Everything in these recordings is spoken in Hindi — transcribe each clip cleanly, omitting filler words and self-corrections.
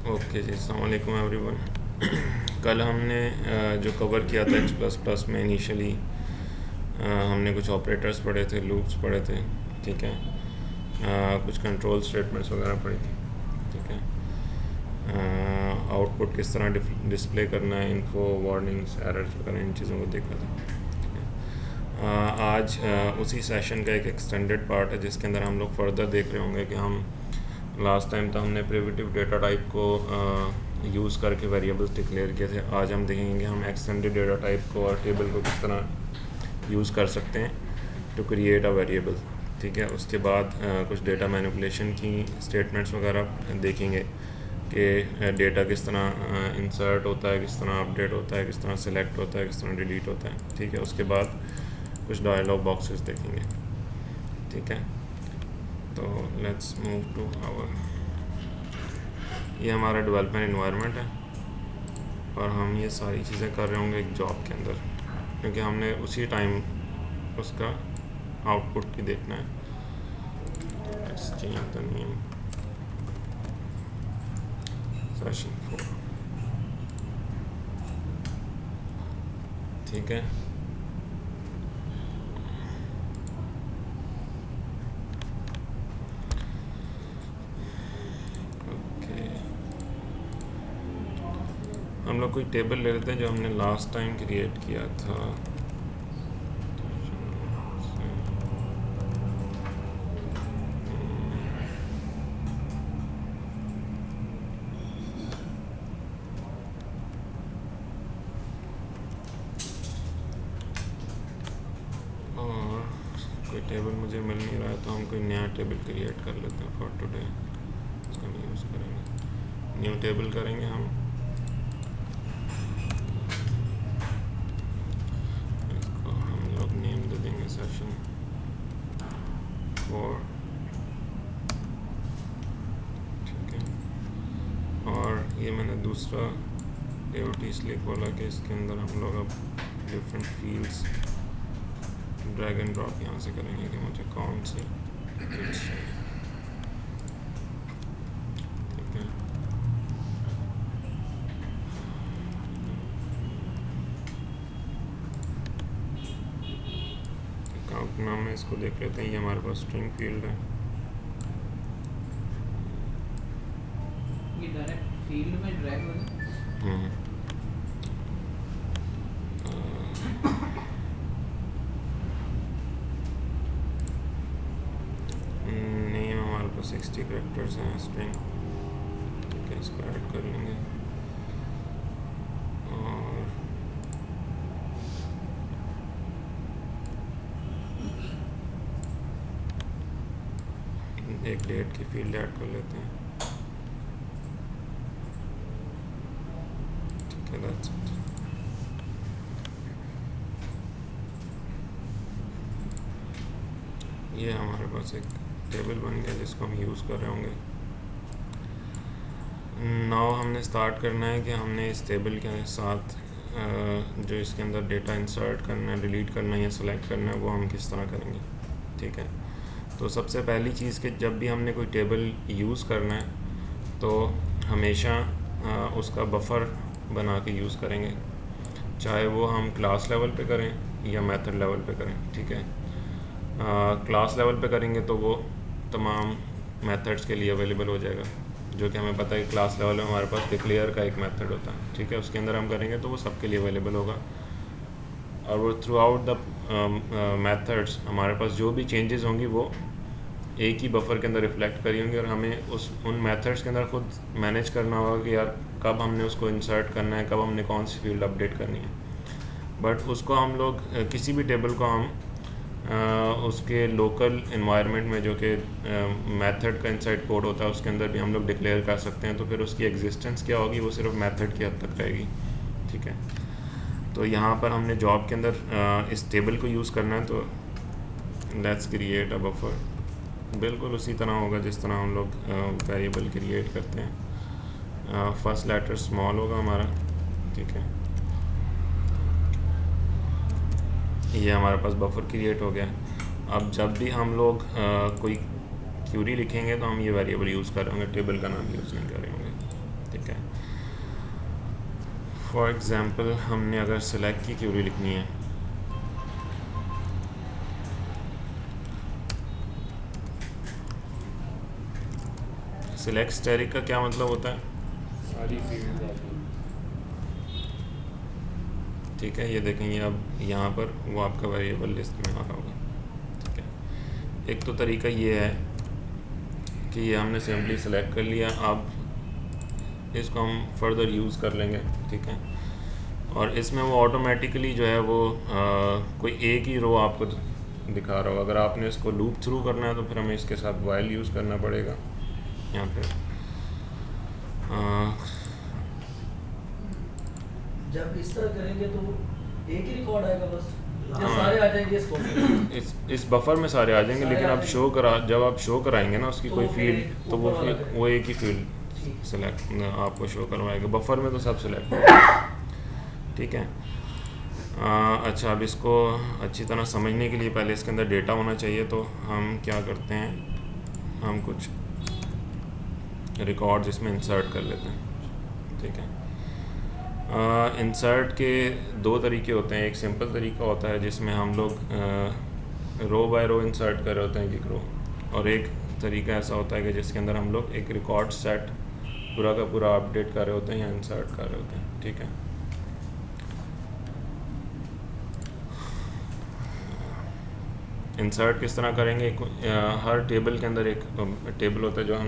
ओके जी, अस्सलाम वालेकुम एवरीवन। कल हमने जो कवर किया था X++ में इनिशियली हमने कुछ ऑपरेटर्स पढ़े थे, लूप्स पढ़े थे, ठीक है। कुछ कंट्रोल स्टेटमेंट्स वगैरह पढ़ी थी, ठीक है। आउटपुट किस तरह डिस्प्ले करना है, इन्फो, वार्निंग्स, एरर्स वगैरह, इन चीज़ों को देखा था, ठीक है। आज उसी सेशन का एक एक्सटेंडेड पार्ट है जिसके अंदर हम लोग फर्दर देख रहे होंगे कि हम लास्ट टाइम तो हमने प्रिमिटिव डेटा टाइप को यूज़ करके वेरिएबल्स डिक्लेयर किए थे। आज हम देखेंगे कि हम एक्सटेंडेड डेटा टाइप को और टेबल को किस तरह यूज़ कर सकते हैं टू क्रिएट अ वेरिएबल, ठीक है। उसके बाद कुछ डेटा मैनिपुलेशन की स्टेटमेंट्स वगैरह देखेंगे कि डेटा किस तरह इंसर्ट होता है, किस तरह अपडेट होता है, किस तरह सेलेक्ट होता है, किस तरह डिलीट होता है, ठीक है। उसके बाद कुछ डायलॉग बॉक्सेस देखेंगे, ठीक है। तो लेट्स मूव टू आवर, ये हमारा डेवलपमेंट इन्वायरमेंट है और हम ये सारी चीज़ें कर रहे होंगे एक जॉब के अंदर, क्योंकि हमने उसी टाइम उसका आउटपुट भी देखना है। Let's change the name, session 4, ठीक है। हम लोग कोई टेबल ले लेते हैं जो हमने लास्ट टाइम क्रिएट किया था। और कोई टेबल मुझे मिल नहीं रहा है तो हम कोई नया टेबल क्रिएट कर लेते हैं फॉर टुडे। इसका नहीं यूज़ करेंगे, न्यू टेबल करेंगे हम। सेशन 4, ठीक है। और ये मैंने दूसरा AOT इसलिए खोला कि इसके अंदर हम लोग अब different fields drag and drop यहाँ से करेंगे कि मुझे कौन सी फील्ड्स चाहिए, ठीक है। अकाउंट नाम में इसको देख लेते हैं, ये हमारे पास स्ट्रिंग फील्ड है। ये डायरेक्ट फील्ड में ड्रैग होगा। नेम हमारे पास 60 कैरेक्टर्स हैं स्ट्रिंग, ठीक है। इसको ऐड कर लेंगे और एक डेट की फील्ड ऐड कर लेते हैं, ठीक है। That's it. ये हमारे पास एक टेबल बन गया जिसको हम यूज़ कर रहे होंगे। नाउ हमने स्टार्ट करना है कि हमने इस टेबल के साथ जो इसके अंदर डेटा इंसर्ट करना है, डिलीट करना है या सेलेक्ट करना है वो हम किस तरह करेंगे, ठीक है। तो सबसे पहली चीज़ कि जब भी हमने कोई टेबल यूज़ करना है तो हमेशा उसका बफ़र बना के यूज़ करेंगे, चाहे वो हम क्लास लेवल पे करें या मेथड लेवल पे करें, ठीक है। क्लास लेवल पे करेंगे तो वो तमाम मेथड्स के लिए अवेलेबल हो जाएगा, जो कि हमें पता है कि क्लास लेवल में हमारे पास डिक्लेयर का एक मेथड होता है, ठीक है। उसके अंदर हम करेंगे तो वो सबके लिए अवेलेबल होगा और वो थ्रू आउट द मेथड्स हमारे पास जो भी चेंजेस होंगी वो एक ही बफर के अंदर रिफ्लेक्ट करी होंगी और हमें उन मेथड्स के अंदर खुद मैनेज करना होगा कि यार कब हमने उसको इंसर्ट करना है, कब हमने कौन सी फील्ड अपडेट करनी है। बट उसको हम लोग किसी भी टेबल को हम उसके लोकल इन्वायरमेंट में जो कि मेथड का इनसाइड कोड होता है उसके अंदर भी हम लोग डिक्लेयर कर सकते हैं, तो फिर उसकी एग्जिस्टेंस क्या होगी वो सिर्फ मेथड की हद तक रहेगी, ठीक है। तो यहाँ पर हमने जॉब के अंदर इस टेबल को यूज़ करना है, तो लेट्स क्रिएट अ बफर। बिल्कुल उसी तरह होगा जिस तरह हम लोग वेरिएबल क्रिएट करते हैं। फर्स्ट लेटर स्मॉल होगा हमारा, ठीक है। ये हमारे पास बफर क्रिएट हो गया। अब जब भी हम लोग कोई क्यूरी लिखेंगे तो हम ये वेरिएबल यूज़ कर रहे होंगे, टेबल का नाम यूज़ नहीं कर रहे होंगे, ठीक है। फॉर एग्ज़ाम्पल हमने अगर सेलेक्ट की क्यूरी लिखनी है, सिलेक्ट स्टैटिक का क्या मतलब होता है? सारी फील्ड ठीक है, ये देखेंगे अब यहाँ पर वो आपका वेरिएबल लिस्ट में आ रहा होगा। ठीक है, एक तो तरीका ये है कि ये हमने सिंपली सेलेक्ट कर लिया, अब इसको हम फर्दर यूज़ कर लेंगे। ठीक है, और इसमें वो ऑटोमेटिकली जो है वो कोई एक ही रो आपको दिखा रहा होगा। अगर आपने इसको लूप थ्रू करना है तो फिर हमें इसके साथ वाइल यूज़ करना पड़ेगा। यहाँ पे जब इस तरह करेंगे तो एक ही रिकॉर्ड आएगा बस, या हाँ। सारे आ जाएंगे इसको? इस बफर में सारे आ जाएंगे, सारे लेकिन आ आप जाएंगे। शो करा जब आप शो कराएंगे ना उसकी तो कोई वो फील्ड, फिर तो वो ऊपर वाला फिर करेगा। वो एक ही फील्ड ठीक। सेलेक्ट आपको शो करवाएगा। बफर में तो सब सेलेक्ट होगा। ठीक है। अच्छा, अब इसको अच्छी तरह समझने के लिए पहले इसके अंदर डेटा होना चाहिए, तो हम क्या करते हैं, हम कुछ रिकॉर्ड्स इसमें इंसर्ट कर लेते हैं। ठीक है, इंसर्ट के दो तरीके होते हैं। एक सिंपल तरीका होता है जिसमें हम लोग रो बाय रो इंसर्ट कर रहे होते हैं एक रो, और एक तरीका ऐसा होता है कि जिसके अंदर हम लोग एक रिकॉर्ड सेट पूरा का पूरा अपडेट कर रहे होते हैं या इंसर्ट कर रहे होते हैं। ठीक है, इंसर्ट किस तरह करेंगे, हर टेबल के अंदर एक टेबल होता है जो हम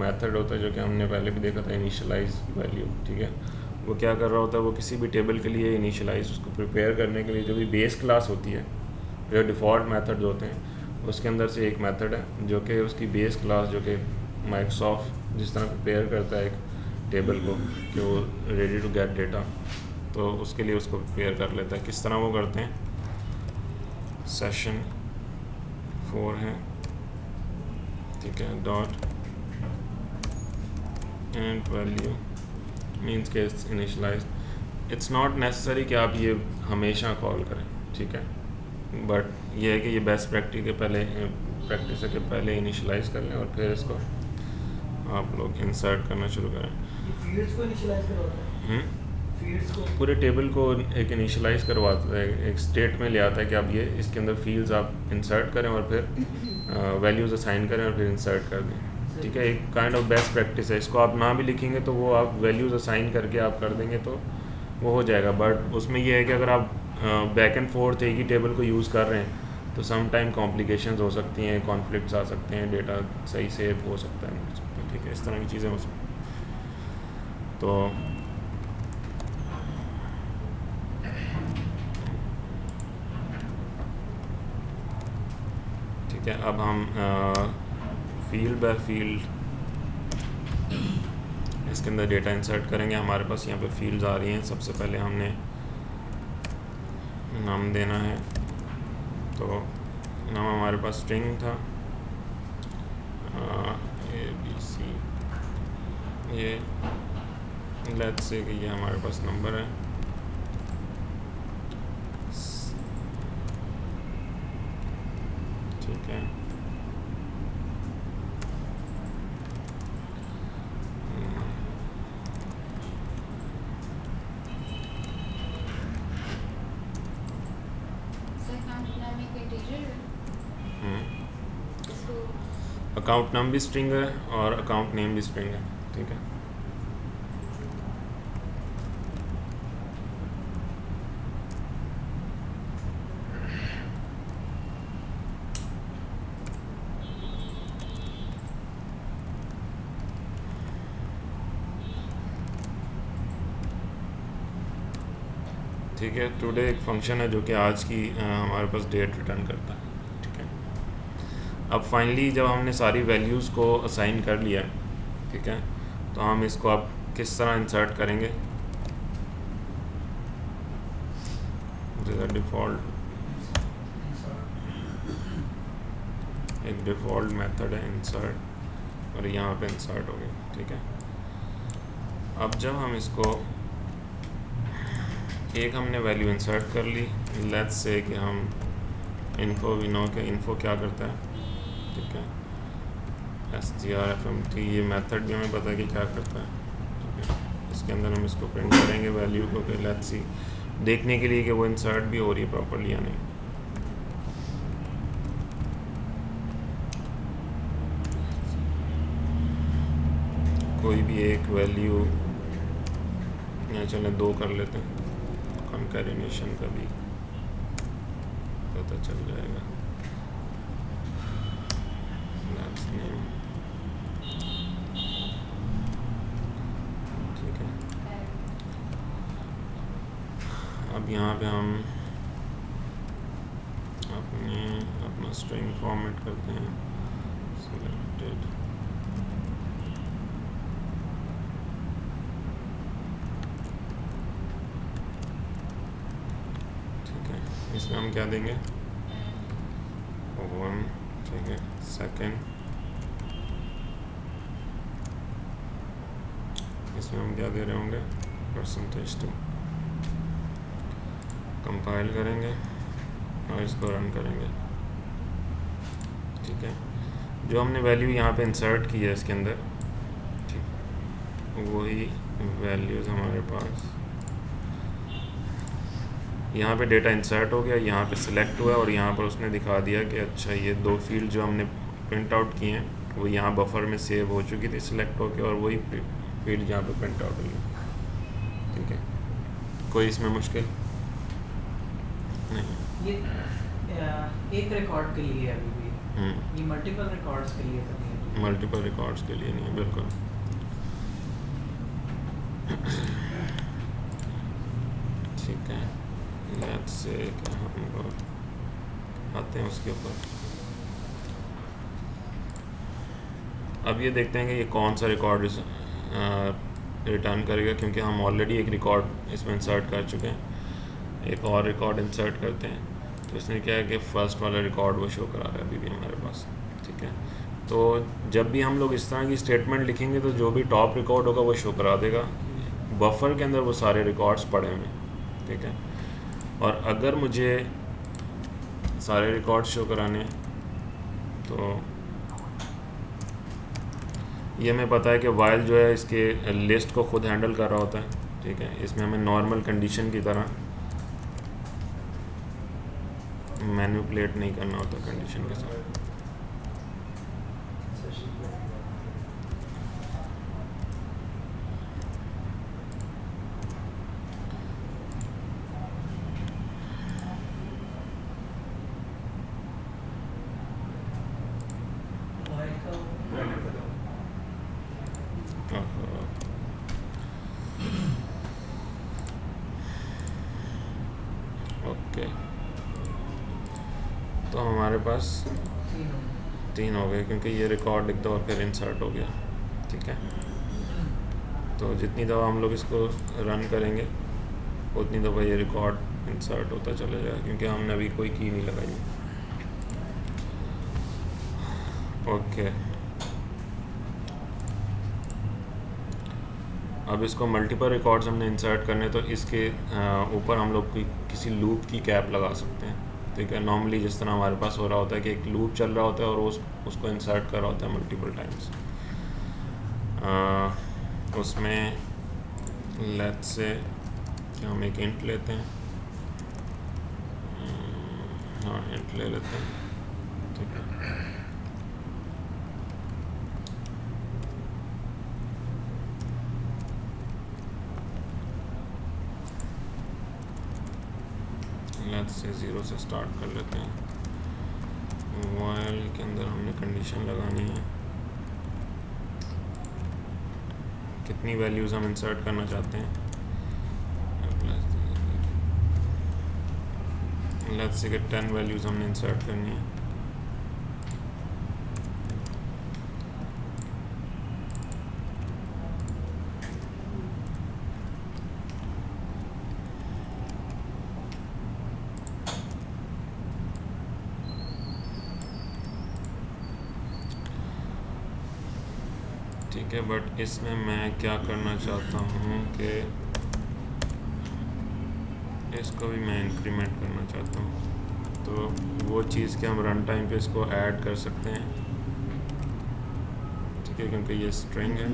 मेथड होता है जो कि हमने पहले भी देखा था, इनिशियलाइज वैल्यू। ठीक है, वो क्या कर रहा होता है, वो किसी भी टेबल के लिए इनिशियलाइज उसको प्रिपेयर करने के लिए जो भी बेस क्लास होती है, जो डिफ़ॉल्ट मेथड होते हैं, उसके अंदर से एक मेथड है जो कि उसकी बेस क्लास, जो कि माइक्रोसॉफ्ट जिस तरह प्रिपेयर करता है एक टेबल को कि वो रेडी टू गेट डेटा, तो उसके लिए उसको प्रिपेयर कर लेता है। किस तरह वो करते हैं, सेशन 4 है, ठीक है, डॉट एंड वैल्यू मीन्स के इनिशलाइज। इट्स नॉट नेसेसरी कि आप ये हमेशा कॉल करें। ठीक है, बट ये है कि ये बेस्ट प्रैक्टिस है कि पहले इनिशलाइज कर लें और फिर इसको आप लोग इंसर्ट करना शुरू करें। फील्ड्स को इनिशियलाइज करवाता है, फील्ड्स को पूरे टेबल को एक इनिशियलाइज करवाता है, एक स्टेट में ले आता है कि आप ये इसके अंदर फील्ड्स आप इंसर्ट करें और फिर वैल्यूज़ असाइन करें और फिर इंसर्ट कर दें। ठीक है, एक काइंड ऑफ बेस्ट प्रैक्टिस है। इसको आप ना भी लिखेंगे तो वो आप वैल्यूज़ असाइन करके आप कर देंगे तो वो हो जाएगा। बट उसमें ये है कि अगर आप बैक एंड फोर्थ एक ही टेबल को यूज़ कर रहे हैं तो सम टाइम कॉम्प्लिकेशंस हो सकती हैं, कॉन्फ्लिक्ट्स आ सकते हैं, डेटा सही सेव हो सकता है। ठीक है, इस तरह की चीज़ें हो सकती हैं। तो ठीक है, अब हम फील्ड बाय फील्ड इसके अंदर डेटा इंसर्ट करेंगे। हमारे पास यहाँ पे फील्ड्स आ रही हैं। सबसे पहले हमने नाम देना है, तो नाम हमारे पास स्ट्रिंग था, ABC, ये लेट्स से कि ये हमारे पास नंबर है। ठीक है, अकाउंट नाम भी स्ट्रिंग है और अकाउंट नेम भी स्ट्रिंग है। ठीक है, ठीक है, टुडे एक फंक्शन है जो कि आज की हमारे पास डेट रिटर्न करता है। ठीक है, अब फाइनली जब हमने सारी वैल्यूज़ को असाइन कर लिया, ठीक है, तो हम इसको अब किस तरह इंसर्ट करेंगे। डिफ़ॉल्ट एक डिफ़ॉल्ट मेथड है इंसर्ट, और यहाँ पे इंसर्ट हो गया। ठीक है, अब जब हम इसको एक हमने वैल्यू इंसर्ट कर ली, लेट्स से कि हम इन्फो वी नो के इन्फो क्या करता है। ठीक है, STRFMT ये मेथड भी हमें पता है कि क्या करता है। ठीक है, इसके अंदर हम इसको प्रिंट करेंगे वैल्यू को, कि लेट्स सी, देखने के लिए कि वो इंसर्ट भी हो रही है प्रॉपर्ली या नहीं। कोई भी एक वैल्यू या चले 2 कर लेते हैं, कंकैटिनेशन का भी पता चल जाएगा। That's name, ठीक है। अब यहाँ पे हम अपना स्ट्रिंग फॉर्मेट करते हैं, सिलेक्टेड, ठीक है। इसमें हम क्या देंगे, 1, ठीक है, सेकेंड, इसमें हम क्या दे रहे होंगे, %2। कंपाइल करेंगे और इसको रन करेंगे, ठीक है। जो हमने वैल्यू यहाँ पे इंसर्ट की है इसके अंदर, ठीक, वही वैल्यूज़ हमारे पास यहाँ पे डेटा इंसर्ट हो गया, यहाँ पे सिलेक्ट हुआ और यहाँ पर उसने दिखा दिया कि अच्छा ये 2 फील्ड जो हमने प्रिंट आउट किए हैं वो यहाँ बफर में सेव हो चुकी थी सिलेक्ट होके, और वही फील्ड यहाँ पे प्रिंट आउट हुई है, ठीक है। कोई इसमें मुश्किल नहीं। ये एक रिकॉर्ड के लिए अभी भी, ये मल्टीपल रिकॉर्ड्स के लिए तो नहीं है। मल्टीपल रिकॉर्ड्स के लिए नहीं है, बिल्कुल। ठीक है, लेट्स से हम लोग आते हैं उसके ऊपर। अब ये देखते हैं कि ये कौन सा रिकॉर्ड रिटर्न करेगा, क्योंकि हम ऑलरेडी एक रिकॉर्ड इसमें इंसर्ट कर चुके हैं। एक और रिकॉर्ड इंसर्ट करते हैं, तो इसमें क्या है कि फ़र्स्ट वाला रिकॉर्ड वो शो करा रहा है अभी भी हमारे पास, ठीक है। तो जब भी हम लोग इस तरह की स्टेटमेंट लिखेंगे तो जो भी टॉप रिकॉर्ड होगा वो शो करा देगा, बफर के अंदर वो सारे रिकॉर्ड्स पड़े हुए हैं, ठीक है। और अगर मुझे सारे रिकॉर्ड शो कराने तो ये हमें पता है कि वाइल जो है इसके लिस्ट को खुद हैंडल कर रहा होता है, ठीक है। इसमें हमें नॉर्मल कंडीशन की तरह मैनिपुलेट नहीं करना होता कंडीशन के साथ। ओके, तो हमारे पास 3 हो गए, क्योंकि ये रिकॉर्ड लिख दो और फिर इंसर्ट हो गया, ठीक है। तो जितनी दफ़ा हम लोग इसको रन करेंगे उतनी दफ़ा ये रिकॉर्ड इंसर्ट होता चला जाएगा, क्योंकि हमने अभी कोई की नहीं लगाई। ओके, अब इसको मल्टीपल रिकॉर्ड्स हमने इंसर्ट करने, तो इसके ऊपर हम लोग किसी लूप की कैप लगा सकते हैं, ठीक है। नॉर्मली जिस तरह हमारे पास हो रहा होता है कि एक लूप चल रहा होता है और उसको इंसर्ट कर रहा होता है मल्टीपल टाइम्स। उसमें लेट्स से हम एक इंट लेते हैं, हाँ इंट ले लेते हैं, ठीक है। लेट्स से 0 से स्टार्ट कर लेते हैं। वाइल के अंदर हमने कंडीशन लगानी है, कितनी वैल्यूज़ हम इंसर्ट करना चाहते हैं। लेट्स से 10 वैल्यूज़ हमने इंसर्ट करनी है। ठीक है, बट इसमें मैं क्या करना चाहता हूँ कि इसको भी मैं इंक्रीमेंट करना चाहता हूँ, तो वो चीज़ कि हम रन टाइम पे इसको ऐड कर सकते हैं, ठीक है, क्योंकि ये स्ट्रिंग है।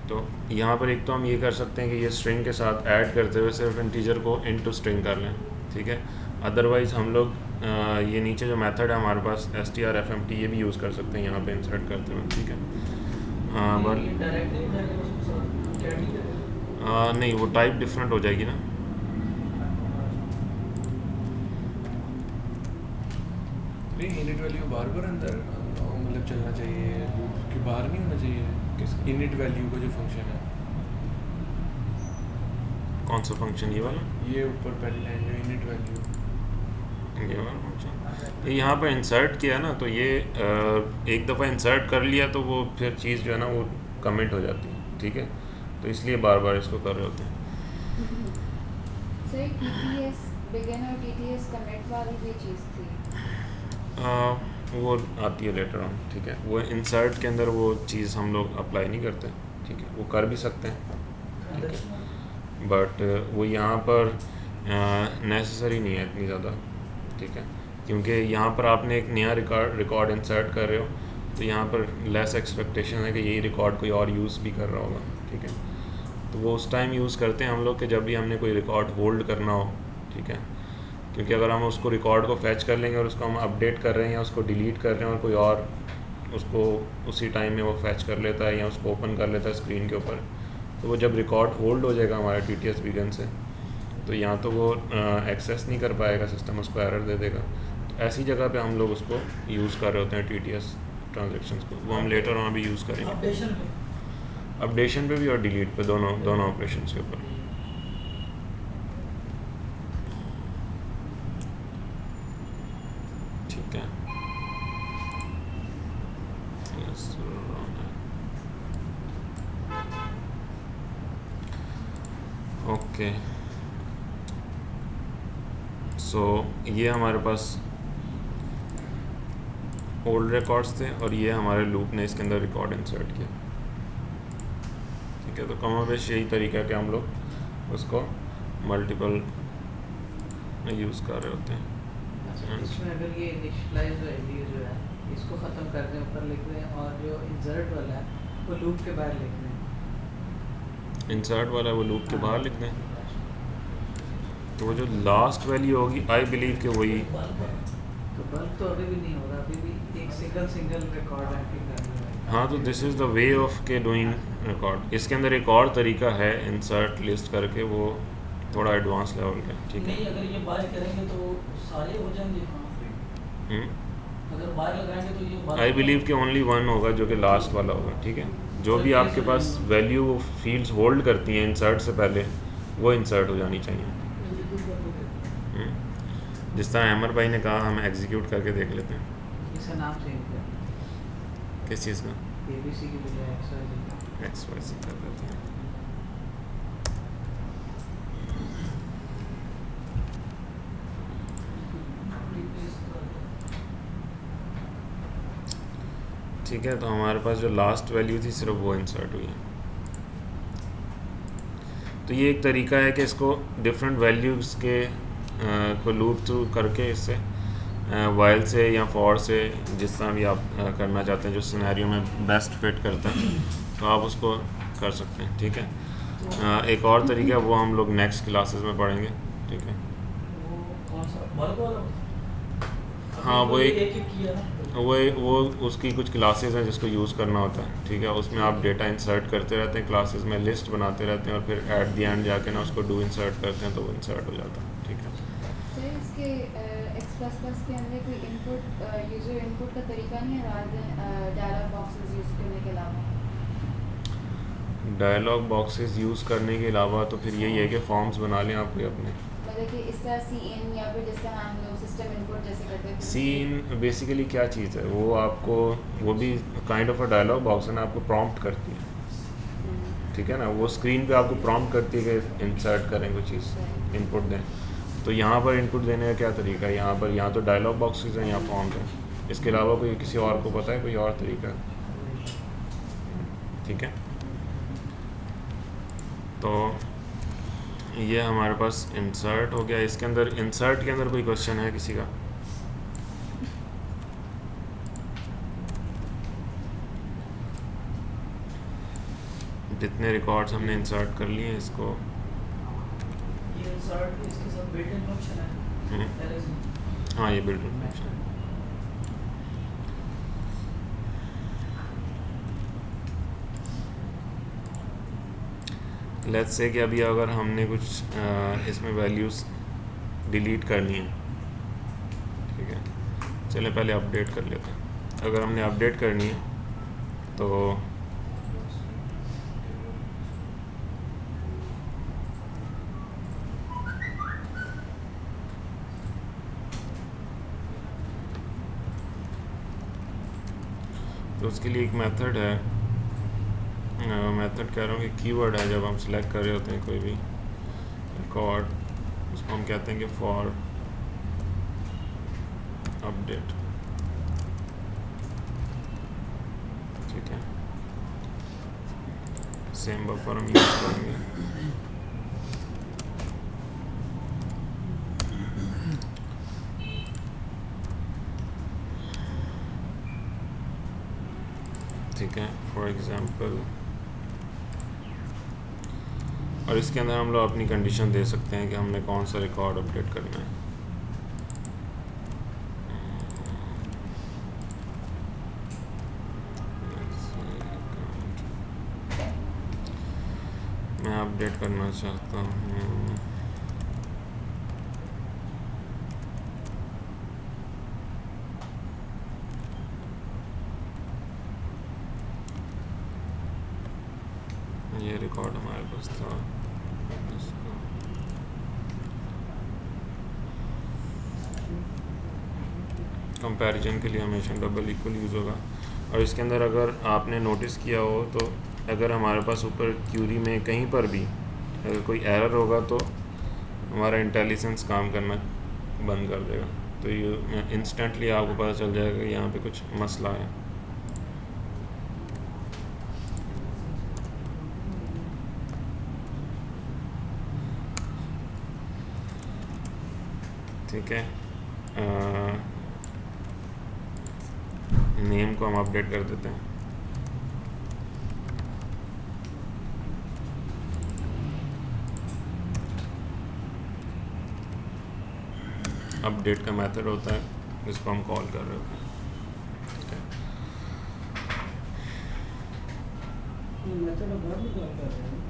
तो यहाँ पर एक तो हम ये कर सकते हैं कि ये स्ट्रिंग के साथ ऐड करते हुए सिर्फ इंटीजर को इनटू स्ट्रिंग कर लें, ठीक है। अदरवाइज़ हम लोग ये नीचे जो मेथड है हमारे पास strfmt, ये भी यूज़ कर सकते हैं यहाँ पे इंसर्ट करते हुए, ठीक है। बट ये डायरेक्टली उठाएंगे उसको सर कैडी करेंगे। नहीं, वो टाइप डिफरेंट हो जाएगी ना। नहीं, इनिट वैल्यू बार बार अंदर मतलब चलना चाहिए, लूप के बाहर नहीं होना चाहिए। किसका? इनिट वैल्यू का जो फंक्शन है, कौन सा फंक्शन, ये वाला? ये ऊपर पहली लाइन में इनिट वैल्यू। ये वाला फंक्शन ये यहाँ पर इंसर्ट किया ना, तो ये एक दफ़ा इंसर्ट कर लिया तो वो फिर चीज़ जो है ना वो कमिट हो जाती है, ठीक है। तो इसलिए बार बार इसको कर रहे होते हैं। सर टीटीएस बिगिन और टीटीएस कमिट वाली भी चीज़ थी। वो आती है लेटर ऑन, ठीक है। वो इंसर्ट के अंदर वो चीज़ हम लोग अप्लाई नहीं करते, ठीक है। वो कर भी सकते हैं, ठीक है, बट वो यहाँ पर नेसेसरी नहीं है इतनी ज़्यादा, ठीक है। क्योंकि यहाँ पर आपने एक नया रिकॉर्ड इंसर्ट कर रहे हो, तो यहाँ पर लेस एक्सपेक्टेशन है कि यही रिकॉर्ड कोई और यूज़ भी कर रहा होगा, ठीक है। तो वो उस टाइम यूज़ करते हैं हम लोग कि जब भी हमने कोई रिकॉर्ड होल्ड करना हो, ठीक है। क्योंकि अगर हम उसको रिकॉर्ड को फैच कर लेंगे और उसको हम अपडेट कर रहे हैं या उसको डिलीट कर रहे हैं और कोई और उसको उसी टाइम में वो फैच कर लेता है या उसको ओपन कर लेता है स्क्रीन के ऊपर, तो वो जब रिकॉर्ड होल्ड हो जाएगा हमारा TTS बिगिन से, तो यहाँ तो वो एक्सेस नहीं कर पाएगा, सिस्टम उसको एरर दे देगा। तो ऐसी जगह पे हम लोग उसको यूज़ कर रहे होते हैं TTS ट्रांजेक्शन्स को। वो हम लेटर ऑन भी यूज़ करेंगे, अपडेशन पे भी और डिलीट पे, दोनों ऑपरेशंस के ऊपर। ठीक है, ओके। सो ये हमारे पास ओल्ड रिकॉर्ड्स थे और ये हमारे लूप ने इसके अंदर रिकॉर्ड इंसर्ट किया, ठीक है। तो कमोबेश यही तरीका है कि हम लोग उसको मल्टीपल यूज़ कर रहे होते हैं। अच्छा, इसमें अगर ये इनिशियलाइज वैल्यू जो है इसको ख़त्म कर दें, ऊपर लिख दें, और जो इंसर्ट वाला है वो लूप के बाहर लिख दें। इंसर्ट वाला वो लूप के बाहर लिख दें, तो वो जो लास्ट वैल्यू होगी आई बिलीव कि वही। तो बल्क तो अभी भी नहीं होगा, अभी भी एक सिंगल रिकॉर्ड एंट्री कर रहा है। हाँ, तो this is the way of के डूइंग रिकॉर्ड। इसके अंदर एक और तरीका है इंसर्ट लिस्ट करके, वो थोड़ा एडवांस लेवल का, ठीक है। नहीं, अगर ये बाय करेंगे तो सारे हो जाएंगे। अगर बाय लगाएंगे तो ये आई बिलीव कि ओनली वन होगा जो कि लास्ट वाला होगा, ठीक है। जो भी आपके पास वैल्यू फील्ड्स होल्ड करती हैं इंसर्ट से पहले, वो इंसर्ट हो जानी चाहिए। जिस तरह अमर भाई ने कहा, हम एग्जीक्यूट करके देख लेते हैं। इसका नाम चेंज कर, किस चीज़ का? ABC की बजाय XYZ कर देते हैं। ठीक है, तो हमारे पास जो लास्ट वैल्यू थी सिर्फ वो इंसर्ट हुई है। तो ये एक तरीका है कि इसको डिफरेंट वैल्यूज़ के को लूप थ्रू करके इससे वाइल से या फॉर से, जिस तरह भी आप करना चाहते हैं, जो सिनेरियो में बेस्ट फिट करता है, तो आप उसको कर सकते हैं, ठीक है। एक और तरीका वो हम लोग नेक्स्ट क्लासेस में पढ़ेंगे, ठीक है। वो कौन सा बल्क वाला? हाँ, वो एक किया ना। वो उसकी कुछ क्लासेस हैं जिसको यूज़ करना होता है, ठीक है। उसमें आप डेटा इंसर्ट करते रहते हैं, क्लासेस में लिस्ट बनाते रहते हैं और फिर एट द एंड जाके ना उसको डू इंसर्ट करते हैं, तो वो इंसर्ट हो जाता है, ठीक है। सर इसके X++ के अंदर कोई इनपुट यूज़र इनपुट का तरीका नहीं है rather than dialogue boxes use करने के अलावा? डायलॉग बॉक्सेस यूज़ करने के अलावा तो फिर यही है कि फॉर्म्स बना लें आप कोई अपने। मतलब कि इस तरह CIN या फिर जिस तरह हम लोग सिस्टम इनपुट जैसे करते हैं। सीन बेसिकली क्या चीज़ है, वो आपको, वो भी kind of a dialogue box है ना, आपको प्रॉम्प्ट करती है, ठीक है ना। वो स्क्रीन पे आपको प्रॉम्प्ट करती है कि इंसर्ट करें कोई चीज़, इनपुट दें। तो यहाँ पर इनपुट देने का क्या तरीका है, यहाँ पर या तो डायलॉग बॉक्सेस हैं या फॉर्म्स हैं। इसके अलावा कोई किसी और को पता है कोई और तरीका? ठीक है, तो ये हमारे पास इंसर्ट हो गया। इसके अंदर इंसर्ट के अंदर कोई क्वेश्चन है किसी का? जितने रिकॉर्ड्स हमने इंसर्ट कर लिए इसको ये इंसर्ट इसके साथ बिल्ट इन फंक्शन है पहले से। हाँ ये built in function let's say कि अभी अगर हमने कुछ इसमें वैल्यूज़ डिलीट करनी है, ठीक है, चले पहले अपडेट कर लेते हैं। अगर हमने अपडेट करनी है तो उसके लिए एक मेथड है, मेथड कह रहा हूँ कि कीवर्ड है। जब हम सिलेक्ट कर रहे होते हैं कोई भी रिकॉर्ड, उसको हम कहते हैं कि फॉर अपडेट, ठीक है। सेम बफर हम यूज करेंगे। ठीक है, फॉर एग्जांपल, और इसके अंदर हम लोग अपनी कंडीशन दे सकते हैं कि हमने कौन सा रिकॉर्ड अपडेट करना है। मैं अपडेट करना चाहता हूँ ये रिकॉर्ड हमारे पास था, इसको कंपैरिजन के लिए हमेशा डबल इक्वल यूज़ होगा। और इसके अंदर अगर आपने नोटिस किया हो तो अगर हमारे पास ऊपर क्यूरी में कहीं पर भी अगर कोई एरर होगा तो हमारा इंटेलिजेंस काम करना बंद कर देगा। तो ये इंस्टेंटली आपको पता चल जाएगा कि यहाँ पे कुछ मसला है। ठीक है, नेम को हम अपडेट कर देते हैं। अपडेट का मेथड होता है जिसको हम कॉल कर रहे होते हैं। ठीक है, मेथड अब भी कॉल कर रहे हैं।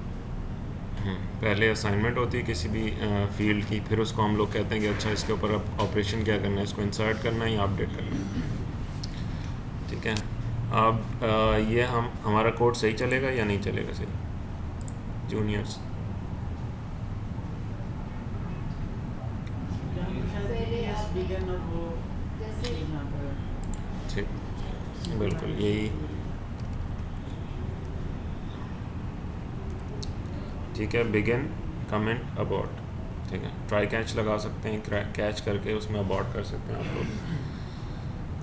पहले असाइनमेंट होती है किसी भी फील्ड की, फिर उसको हम लोग कहते हैं कि अच्छा इसके ऊपर अब ऑपरेशन क्या करना है, इसको इंसर्ट करना है या अपडेट करना है। ठीक है, अब ये हमारा कोड सही चलेगा या नहीं चलेगा सही जूनियर्स? ठीक, बिल्कुल यही। ठीक है, बिगिन कमेंट अबॉर्ट। ठीक है, ट्राई कैच लगा सकते हैं, कैच करके उसमें अबॉर्ट कर सकते हैं आप लोग।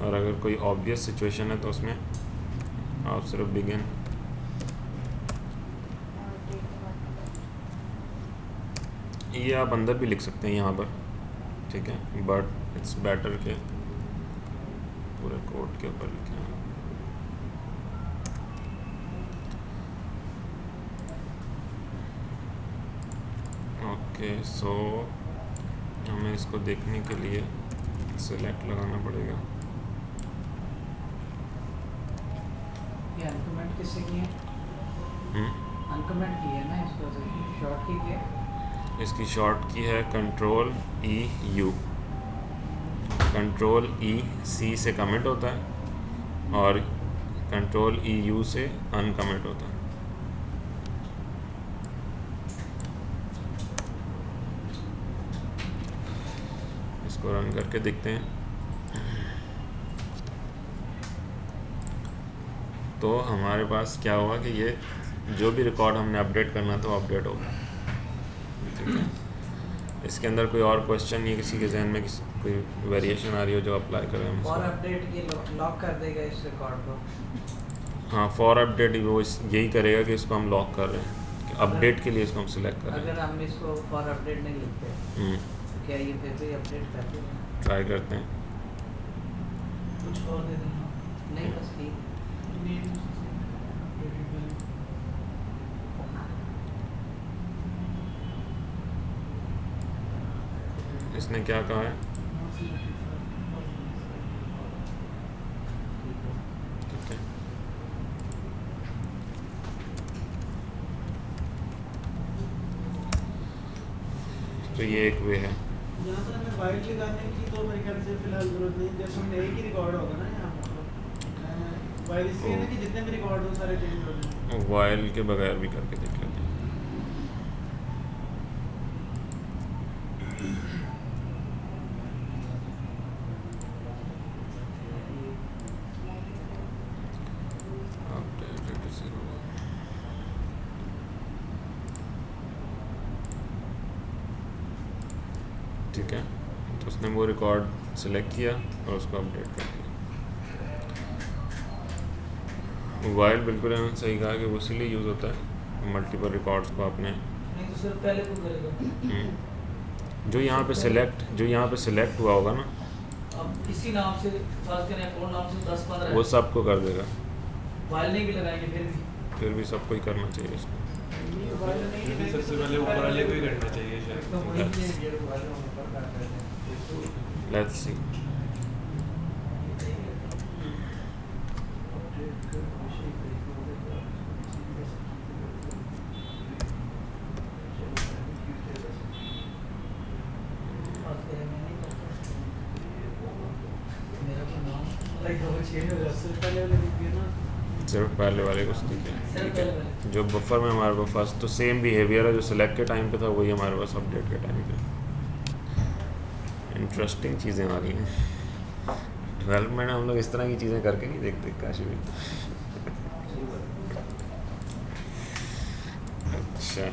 और अगर कोई ऑब्वियस सिचुएशन है तो उसमें आप सिर्फ बिगिन ये आप अंदर भी लिख सकते हैं यहाँ पर। ठीक है, बट इट्स बेटर के पूरे कोड के ऊपर लिखें। ओके, सो हमें इसको देखने के लिए सेलेक्ट लगाना पड़ेगा। ये अनकमेंट किससे किए? अनकमेंट की है ना, इसको शॉर्ट की है। इसकी शॉर्ट की है control E U. Control E C से कमिट होता है और कंट्रोल ई यू से अनकमिट होता है। इसको रन करके देखते हैं। तो हमारे पास क्या हुआ कि ये जो भी रिकॉर्ड हमने अपडेट करना था वो अपडेट होगा। ठीक है, इसके अंदर कोई और क्वेश्चन या किसी के जहन में कोई वेरिएशन आ रही हो जो अप्लाई करें हम फॉर अपडेट ये लॉक कर देगा इस रिकॉर्ड को। हाँ, फॉर अपडेट वो यही करेगा कि इसको हम लॉक कर रहे हैं कि अपडेट के लिए इसको हम सिलेक्ट कर रहे हैं। अगर हम इसको फॉर अपडेट नहीं लिखते तो क्या ये फिर भी अपडेट कर देगा? ट्राई करते हैं। कुछ और दे देना। नहीं, बस ठीक। इसने क्या कहा है? ठीक है, तो ये एक वे है। यहाँ पर हमें वाइड लगाने की तो मेरे ख्याल से फिलहाल जरूरत नहीं, जैसे हमने एक ही रिकॉर्ड होगा ना यहाँ पर वाइड इसलिए ना कि जितने भी रिकॉर्ड हो सारे चेंज हो जाए। वाइल के बगैर भी करके देख लेते हैं। ठीक है, तो उसने वो रिकॉर्ड सेलेक्ट किया और उसको अपडेट कर दिया। वाइल बिल्कुल है, सही कहा कि वो इसीलिए यूज़ होता है मल्टीपल रिकॉर्ड्स को आपने नहीं तो सिर्फ पहले को करेगा। जो यहाँ पे सिलेक्ट हुआ होगा ना, अब इसी नाम से फर्ज करें अकाउंट नाम से 10-15 वो सबको कर देगा। वाइल नहीं भी लगाएंगे फिर भी सबको ही करना चाहिए इसको। फिर भी सबसे पहले ऊपर वाले को ही करना चाहिए शायद। Let's see. सिर्फ पहले वाले को ठीक है, ठीक है। जो बफर में हमारे पास फर्स्ट तो सेम बिहेवियर है जो सिलेक्ट के टाइम पे था, वही हमारे पास अपडेट के टाइम पे। इंटरेस्टिंग चीज़ें आ रही हैं डेवलपमेंट में। हम लोग इस तरह की चीज़ें करके नहीं देखते काशी भी। अच्छा,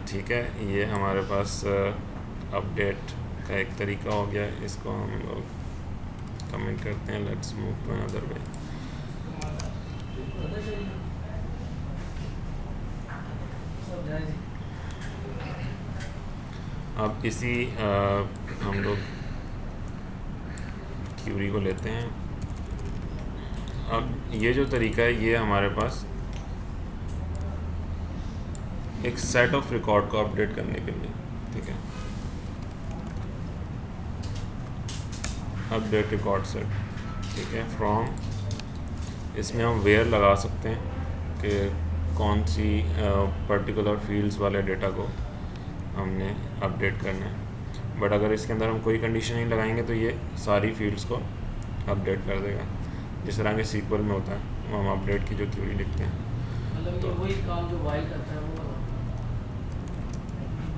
ठीक है, ये हमारे पास अपडेट का एक तरीका हो गया। इसको हम लोग कमेंट करते हैं। Let's move to another way. अब इसी हम लोग क्यूरी को लेते हैं। अब ये जो तरीका है ये हमारे पास एक सेट ऑफ रिकॉर्ड को अपडेट करने के लिए, ठीक है। अपडेट रिकॉर्ड सेट, ठीक है। फ्रॉम इसमें हम वेयर लगा सकते हैं कि कौन सी पर्टिकुलर फील्ड्स वाले डेटा को हमने अपडेट करना है। बट अगर इसके अंदर हम कोई कंडीशन नहीं लगाएंगे तो ये सारी फील्ड्स को अपडेट कर देगा, जिस तरह के सीक्वल में होता है वो हम अपडेट की जो क्यूरी लिखते हैं। मतलब ये वही काम जो वाइल करता है वो वाला।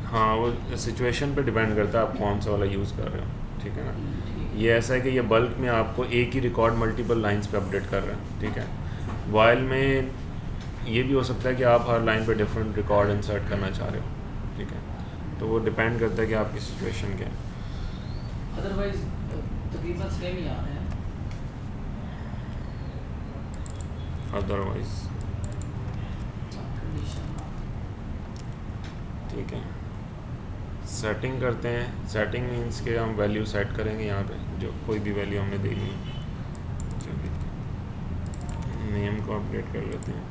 हाँ, वो सिचुएशन पे डिपेंड करता है आप कौन सा वाला यूज़ कर रहे हो, ठीक है ना। ये ऐसा है कि ये बल्क में आपको एक ही रिकॉर्ड मल्टीपल लाइंस पे अपडेट कर रहे हैं, ठीक है। वाइल में ये भी हो सकता है कि आप हर लाइन पे डिफरेंट रिकॉर्ड इंसर्ट करना चाह रहे हो, ठीक है। तो वो डिपेंड करता है कि आपकी सिचुएशन क्या है। अदरवाइज तकरीबन सेम ही आ रहे हैं। अदरवाइज ठीक है, सेटिंग करते हैं। सेटिंग मीन्स के हम वैल्यू सेट करेंगे यहाँ पे, जो कोई भी वैल्यू हमने देनी है। नेम को अपडेट कर लेते हैं।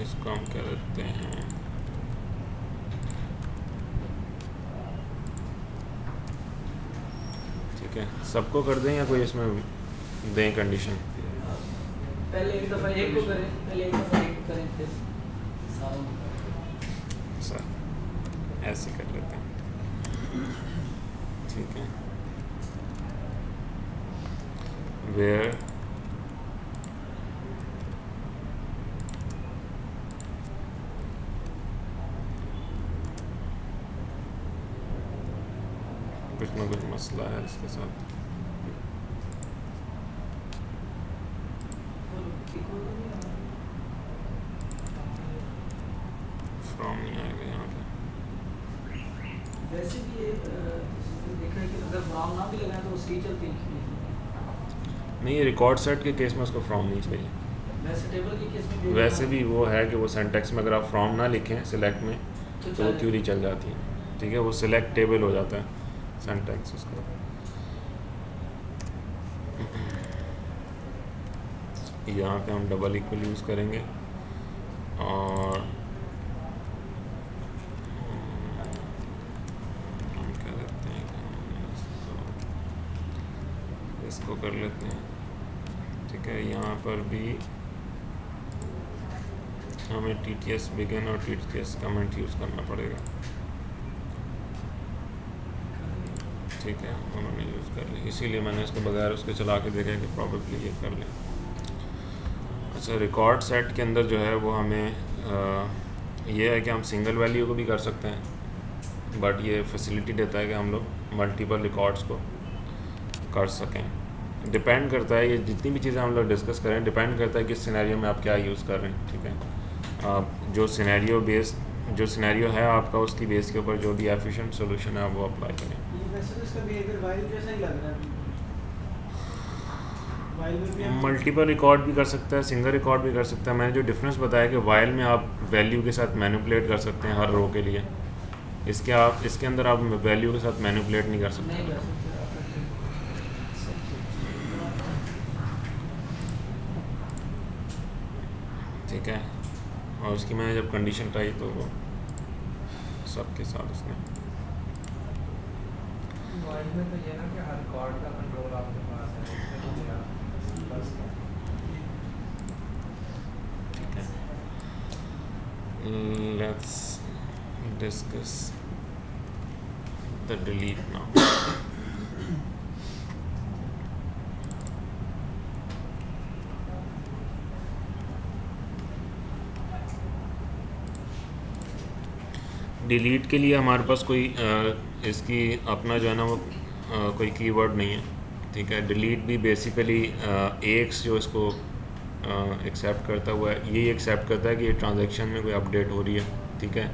इसको हम कह देते हैं ठीक है। सबको कर दें या कोई इसमें दें कंडीशन? पहले एक दफ़ा एक को करें, पहले एक दफ़ा एक को करें, फिर सारों को करें। सर ऐसे कर लेते हैं, ठीक है। वेयर कुछ ना कुछ मसला है इसके साथ। फ्रॉम नहीं आएगा यहाँ पे। वैसे भी ये देखा है कि अगर फ्रॉम ना भी लगाएं तो उसकी चलती है। नहीं, ये रिकॉर्ड सेट के केस में उसको फ्रॉम नहीं चाहिए। वैसे टेबल के केस में वैसे भी वो है कि वो सिंटैक्स में अगर आप फ्रॉम ना लिखें सिलेक्ट में तो वो क्यूरी चल जाती है, ठीक है। वो सिलेक्ट टेबल हो जाता है सिंटैक्स उसका। यहाँ पे हम डबल इक्वल यूज़ करेंगे और हम क्या करते हैं कि इसको कर लेते हैं। ठीक है, यहाँ पर भी हमें TTS बिगिन और TTS कमेंट यूज़ करना पड़ेगा। ठीक है, उन्होंने यूज़ कर ली, इसीलिए मैंने इसको बगैर उसके चला के देखा कि प्रॉबेबली ये कर लें। अच्छा, रिकॉर्ड सेट के अंदर जो है वो हमें ये है कि हम सिंगल वैल्यू को भी कर सकते हैं, बट ये फैसिलिटी देता है कि हम लोग मल्टीपल रिकॉर्ड्स को कर सकें। डिपेंड करता है, ये जितनी भी चीज़ें हम लोग डिस्कस करें डिपेंड करता है कि इस सिनेरियो में आप क्या यूज़ कर रहे हैं। ठीक है, आप जो सिनेरियो है आपका, उसकी बेस के ऊपर जो भी एफिशिएंट सोल्यूशन है आप वो अप्लाई करें। वैसे तो इसका बिहेवियर वाइल जैसा ही लग रहा है। वाइल में भी हम मल्टीपल रिकॉर्ड भी कर सकता है, सिंगल रिकॉर्ड भी कर सकता है। मैंने जो डिफरेंस बताया कि वाइल में आप वैल्यू के साथ मैनिपुलेट कर सकते हैं हर रो के लिए, इसके अंदर आप वैल्यू के साथ मैनिपुलेट नहीं कर सकते। नहीं कर सकते आप। ठीक है, और उसकी मैंने जब कंडीशन उठाई तो वो सबके साथ उसने वाइल में तो ये ना कि हर रिकॉर्ड का कंट्रोल आपके पास है, उसमें तो मेरा बस का। ठीक है, let's discuss the delete now. Delete के लिए हमारे पास कोई इसकी अपना जो है ना वो कोई कीवर्ड नहीं है। ठीक है, डिलीट भी बेसिकली AX जो इसको एक्सेप्ट करता हुआ है, यही एक्सेप्ट करता है कि ये ट्रांजैक्शन में कोई अपडेट हो रही है। ठीक है,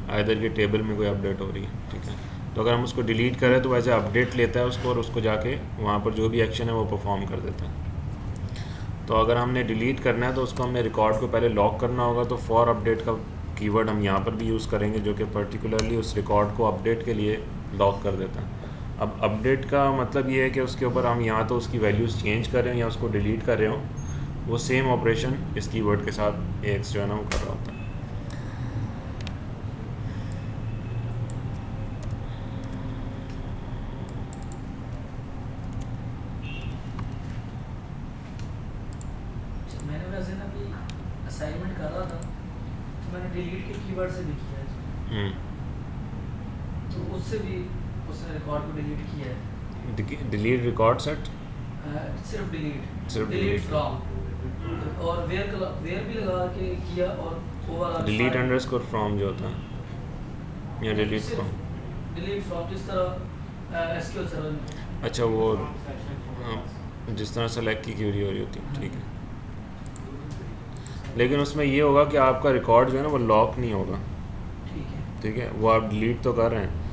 आइदर के टेबल में कोई अपडेट हो रही है। ठीक है, तो अगर हम उसको डिलीट करें तो वैसे अपडेट लेता है उसको और उसको जाके वहाँ पर जो भी एक्शन है वो परफॉर्म कर देता है। तो अगर हमने डिलीट करना है तो उसको हमने रिकॉर्ड को पहले लॉक करना होगा, तो फॉर अपडेट का कीवर्ड हम यहाँ पर भी यूज़ करेंगे जो कि पर्टिकुलरली उस रिकॉर्ड को अपडेट के लिए लॉक कर देता है। अब अपडेट का मतलब ये है कि उसके ऊपर हम यहाँ तो उसकी वैल्यूज़ चेंज कर रहे हैं या उसको डिलीट कर रहे हो, वो सेम ऑपरेशन इस कीवर्ड के साथ AX जो है ना वो कर रहा होता है। मैंने वैसे ना अभी असाइनमेंट कर रहा था तो मैंने डिलीट के कीवर्ड से भी किया है, तो उससे भी उसने रिकॉर्ड को डिलीट किया है। डिलीट रिकॉर्ड सेट, सिर्फ डिलीट सिर्फ डिलीट delete। फ्रॉम और वेयर भी लगा के किया और ओवरऑल डिलीट अंडरस्कोर फ्रॉम जो होता है या डिलीट फ्रॉम। डिलीट फ्रॉम जिस तरह SQL सर्वर में। अच्छा, वो जिस तरह सेलेक्ट की क्यूरी हो रही होती है। ठीक है, लेकिन उसमें ये होगा कि आपका रिकॉर्ड जो है ना वो लॉक नहीं होगा। ठीक है, ठीक है, वो आप डिलीट तो कर रहे हैं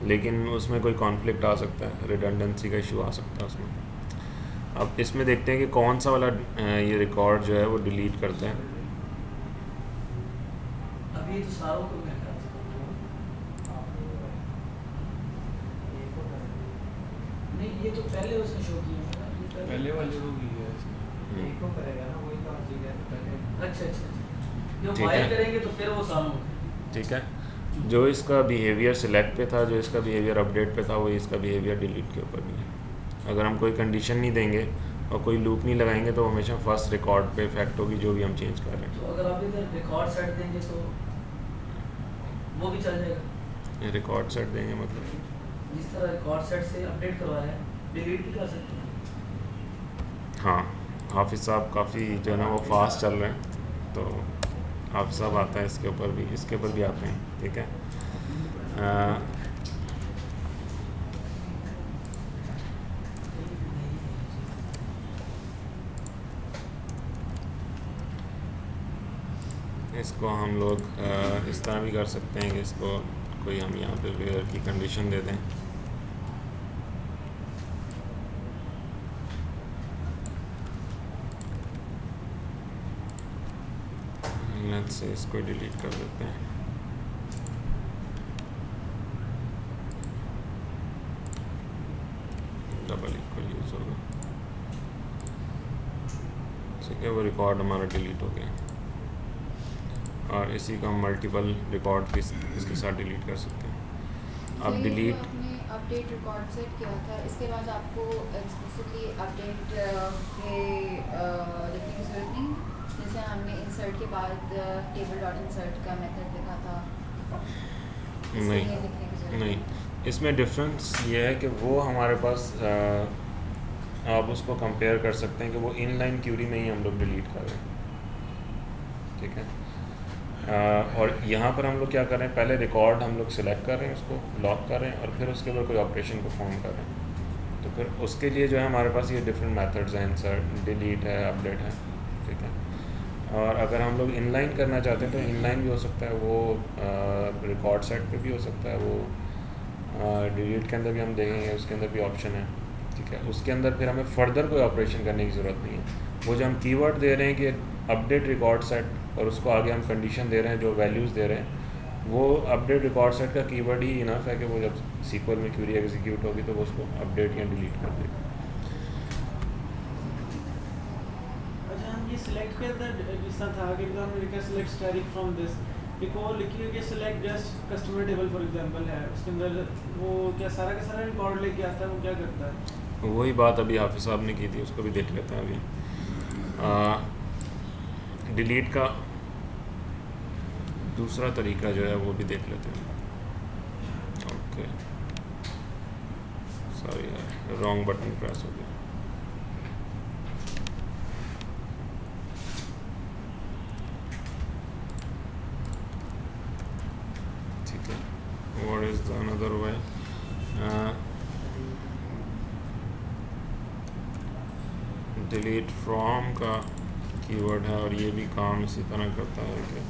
लेकिन उसमें कोई कॉन्फ्लिक्ट आ सकता है, रिडंडेंसी का इशू आ सकता है उसमें। अब इसमें देखते हैं कि कौन सा वाला ये रिकॉर्ड जो है वो डिलीट करता है। अभी तो सारों को मैं कर नहीं, ये तो पहले उसने शो किया है ना, ये पहले वाले को भी है इसमें। एक को करेगा ना, वही तो चीज़ है पहले। अच्छा अच्छा अच्छा, जो ठीक फाइल है। करेंगे तो फिर वो सारों को। ठीक है, जो इसका बिहेवियर सिलेक्ट पे था, जो इसका बिहेवियर अपडेट पे था, वही इसका बिहेवियर डिलीट के ऊपर भी है। अगर हम कोई कंडीशन नहीं देंगे और कोई लूप नहीं लगाएंगे तो हमेशा फर्स्ट रिकॉर्ड पे इफेक्ट होगी जो भी हम चेंज कर रहे तो अगर आप इधर रिकॉर्ड सेट देंगे तो वो भी चल जाएगा। हैं। रिकॉर्ड सेट देंगे मतलब जिस तरह रिकॉर्ड सेट से अपडेट करवाया है डिलीट भी कर सकते हैं। हाँ, हाफिज़ साहब काफ़ी जो है ना वो फास्ट चल रहे हैं, तो हाफिज़ साहब आता है इसके ऊपर भी आते हैं। ठीक है, इसको हम लोग इस तरह भी कर सकते हैं कि इसको कोई हम यहाँ पे वेयर की कंडीशन दे दें। लेट्स से इसको डिलीट कर देते हैं। डबल इक्वल यूज़ होगा। ठीक है, वो रिकॉर्ड हमारा डिलीट हो गया। और इसी को हम मल्टीपल रिकॉर्ड इसके साथ डिलीट कर सकते हैं। अब तो ये जो डिलीट आपने अपडेट रिकॉर्ड सेट किया था, इसके बाद आपको एक्सप्लिसिटली अपडेट के लिखने की ज़रूरत नहीं, जैसे हमने इंसर्ट के बाद टेबल डॉट इंसर्ट का मेथड लिखा था, इसके नहीं लिए लिखने की ज़रूरत नहीं, इसमें डिफरेंस ये है कि वो हमारे पास आप उसको कंपेयर कर सकते हैं कि वो इनलाइन क्यूरी में ही हम लोग डिलीट कर रहे हैं, ठीक है। और यहाँ पर हम लोग क्या कर रहे हैं, पहले रिकॉर्ड हम लोग सिलेक्ट कर रहे हैं, उसको लॉक कर रहे हैं और फिर उसके ऊपर कोई ऑपरेशन परफॉर्म कर रहे हैं। तो फिर उसके लिए जो है हमारे पास ये डिफरेंट मेथड्स हैं, इंसर्ट, डिलीट है, अपडेट है, ठीक है। और अगर हम लोग इनलाइन करना चाहते हैं तो इनलाइन भी हो सकता है, वो रिकॉर्ड सेट पे भी हो सकता है, वो डिलीट के अंदर भी हम देखेंगे, उसके अंदर भी ऑप्शन है, ठीक है। उसके अंदर फिर हमें फ़र्दर कोई ऑपरेशन करने की ज़रूरत नहीं है। वो जो हम कीवर्ड दे रहे हैं कि अपडेट रिकॉर्ड सेट, और उसको आगे हम कंडीशन दे रहे हैं, जो वैल्यूज़ दे रहे हैं, वो अपडेट रिकॉर्ड सेट का कीवर्ड ही इनफ है कि वो जब सीक्वल में क्वेरी एग्जीक्यूट होगी तो वो उसको अपडेट या डिलीट कर देगा। अच्छा, हम ये सिलेक्ट के अंदर जिस तरह था कि हमने लिखा सिलेक्ट स्टैटिक फ्रॉम दिस, एक और लिखी हुई कि select just customer table for example है, उसके अंदर वो क्या सारा का सारा रिकॉर्ड लेके आता है, वो क्या करता है? वही बात अभी हाफिज़ साहब ने की थी, उसको भी देख लेते हैं अभी। डिलीट का दूसरा तरीका जो है वो भी देख लेते हैं। ओके, सॉरी यार, रॉन्ग बटन प्रेस हो गया। ठीक है, what is the another way? Delete from का कीवर्ड है और ये भी काम इसी तरह करता है कि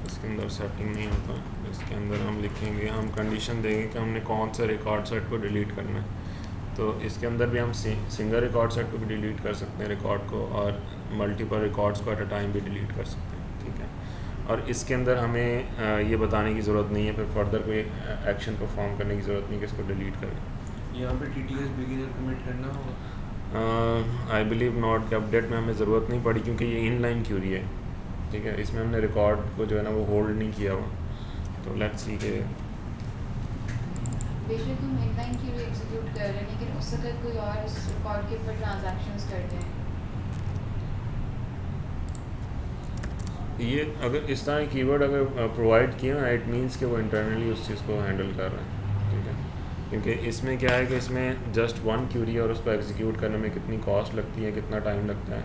इसके अंदर सेटिंग नहीं होता। इसके अंदर हम लिखेंगे, हम कंडीशन देंगे कि हमने कौन सा रिकॉर्ड सेट को डिलीट करना है। तो इसके अंदर भी हम सिंगल रिकॉर्ड सेट को भी डिलीट कर सकते हैं, रिकॉर्ड को, और मल्टीपल रिकॉर्ड्स को एट अ टाइम भी डिलीट कर सकते हैं, ठीक है। और इसके अंदर हमें ये बताने की ज़रूरत नहीं है, फिर फर्दर कोई एक्शन परफॉर्म करने की ज़रूरत नहीं कि इसको डिलीट करें। यहाँ पे TTS बिगिनर कमिट करना होगा। आई बिलीव नॉट कि अपडेट में हमें ज़रूरत नहीं पड़ी, क्योंकि ये इनलाइन क्यूरी है, ठीक है। इसमें हमने रिकॉर्ड को जो है ना वो होल्ड नहीं किया हुआ। तो लेट्स सी के बेशक हम इनलाइन क्यूरी एग्जीक्यूट कर रहे हैं, लेकिन उस वक्त कोई और उस रिकॉर्ड के ऊपर ट्रांजैक्शंस करते हैं। ये अगर इस तरह कीवर्ड अगर प्रोवाइड किए ना, इट मीन्स कि वो इंटरनली उस चीज़ को हैंडल कर रहे हैं, ठीक है। क्योंकि इसमें क्या है कि इसमें जस्ट वन क्यूरी और उसको एग्जीक्यूट करने में कितनी कॉस्ट लगती है, कितना टाइम लगता है,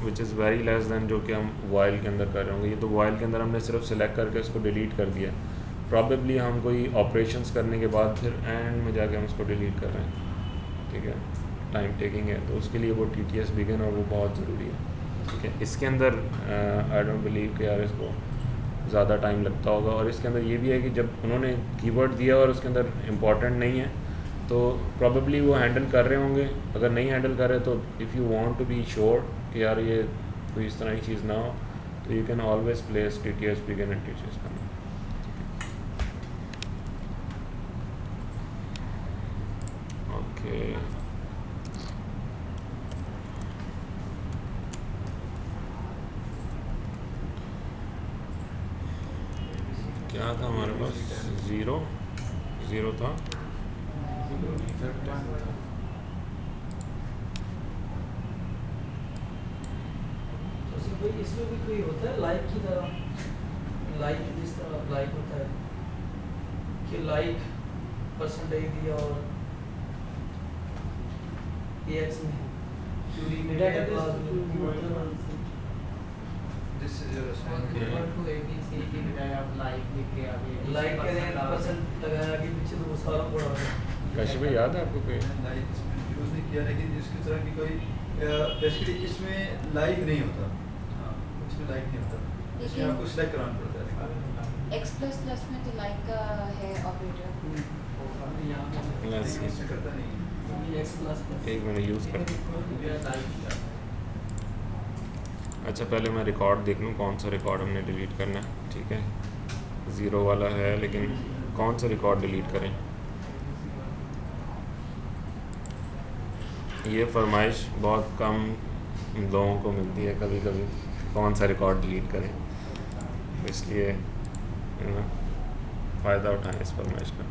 which is very less than जो कि हम वाइल के अंदर कर रहे होंगे। ये तो वाइल के अंदर हमने सिर्फ सिलेक्ट करके उसको डिलीट कर दिया, प्रॉबेबली हम कोई ऑपरेशंस करने के बाद फिर एंड में जाके हम उसको डिलीट कर रहे हैं, ठीक है। टाइम टेकिंग है, तो उसके लिए वो TTS बिगिन और वो बहुत ज़रूरी है, ठीक है। इसके अंदर आई डोंट बिलीव कि यार इसको ज़्यादा टाइम लगता होगा। और इसके अंदर ये भी है कि जब उन्होंने कीवर्ड दिया और उसके अंदर इम्पॉर्टेंट नहीं है तो प्रॉबेबली वो हैंडल कर रहे होंगे। अगर नहीं हैंडल कर रहे तो if you want to be sure कि यार ये कोई इस तरह की चीज़ ना हो, तो you can always place TTS begin and TTS commit. Okay, क्या था हमारे पास? ज़ीरो था। तो इसमें भी कोई होता है लाइक की तरह, लाइक जिस तरह लाइक होता है कि लाइक परसेंटेज दिया और AX में क्यूरी में This is your response. Equal to ABC की बजाय आप लाइक लिख के आगे लाइक के लिए परसेंट लगाया कि पीछे तो वो सारा पड़ा है। काशी भाई याद है आपको कोई? लाइक इसमें यूज़ नहीं किया, लेकिन इसकी तरह की कोई बेसिकली इसमें लाइक नहीं होता, इसमें लाइक नहीं होता, इसमें आपको सिलेक्ट कराना पड़ता है। X++ में तो लाइक का है ऑपरेटर। Let's see. इसमें करता नहीं है। ये X++ एक मिनट यूज़ कर। अच्छा, पहले मैं रिकॉर्ड देख लूँ कौन सा रिकॉर्ड हमने डिलीट करना है, ठीक है। 0 वाला है, लेकिन कौन सा रिकॉर्ड डिलीट करें? ये फरमाइश बहुत कम लोगों को मिलती है, कभी कभी कौन सा रिकॉर्ड डिलीट करें, इसलिए फ़ायदा उठाएं इस फरमाइश का।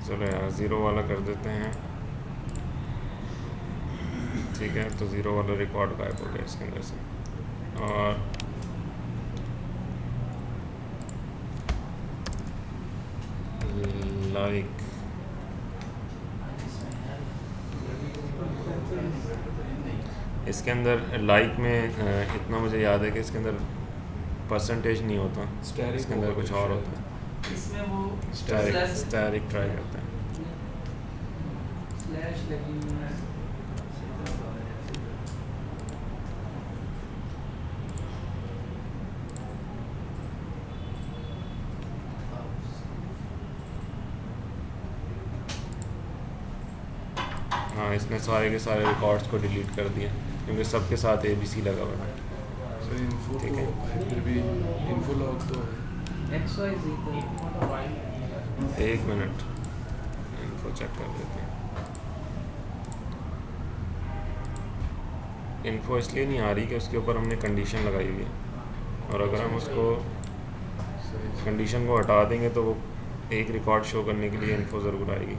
चलो यार 0 वाला कर देते हैं, ठीक है। तो 0 वाला रिकॉर्ड गायब हो गया इसके अंदर से। और लाइक इसके अंदर लाइक में इतना मुझे याद है कि इसके अंदर परसेंटेज नहीं होता, Static इसके अंदर होगा कुछ कुछ और शायद। होता है। इसमें वो स्टैटिक ट्राई करते हैं। स्लैश लगी हुई है। हाँ, इसने सारे के सारे रिकॉर्ड्स को डिलीट कर दिया क्योंकि सबके साथ ABC लगा हुआ है। सो इन्फो ठीक है। तो फिर भी इन्फो लॉग तो XYZ तो 1 मिनट इनको चेक कर लेते हैं। इन्फो इसलिए नहीं आ रही कि उसके ऊपर हमने कंडीशन लगाई हुई है, और अगर हम उसको कंडीशन को हटा देंगे तो वो एक रिकॉर्ड शो करने के लिए इन्फो ज़रूर आएगी।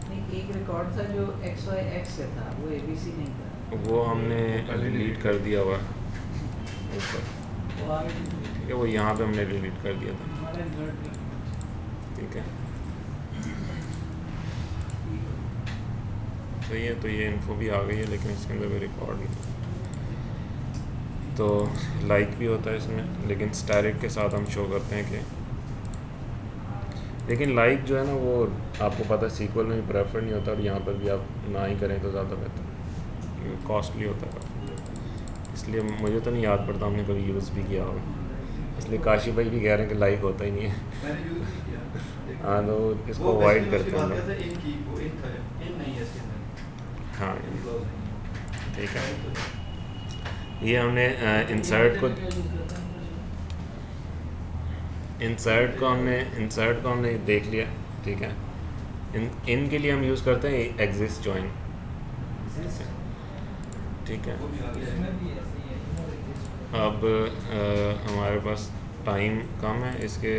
नहीं, एक रिकॉर्ड था जो XYX से था, वो ABC नहीं था। वो हमने पहले डिलीट कर दिया हुआ है ऊपर, वो आगे ठीक है। वो यहाँ पे हमने डिलीट कर दिया था, हमारा इंसर्ट ठीक है। सही है, तो ये इन्फो भी आ गई है लेकिन इसके अंदर कोई रिकॉर्ड नहीं। तो लाइक भी होता है इसमें, लेकिन स्टैटिक के साथ हम शो करते हैं कि, लेकिन लाइक जो है ना वो आपको पता है सीक्वल में भी प्रेफर नहीं होता, और यहाँ पर भी आप ना ही करें तो ज़्यादा बेहतर, कॉस्टली होता है काफ़ी, इसलिए मुझे तो नहीं याद पड़ता हमने कभी यूज़ भी किया होगा, इसलिए काशी भाई भी कह रहे हैं कि लाइक होता ही नहीं है। मैंने यूज नहीं किया। हाँ, तो इसको वो अवॉइड basically करते हैं उसकी हम बात लोग। करते हैं इन की, वो इन था, इन नहीं है इसके अंदर, हाँ, इन क्लॉज नहीं है। ठीक है। ये हमने इंसर्ट को हमने देख लिया, ठीक है। इन के लिए हम यूज़ करते हैं एग्जिस्ट जॉइन, ठीक है। वो भी आ गया है। इसमें भी ऐसे ही है। अब हमारे पास टाइम कम है, इसके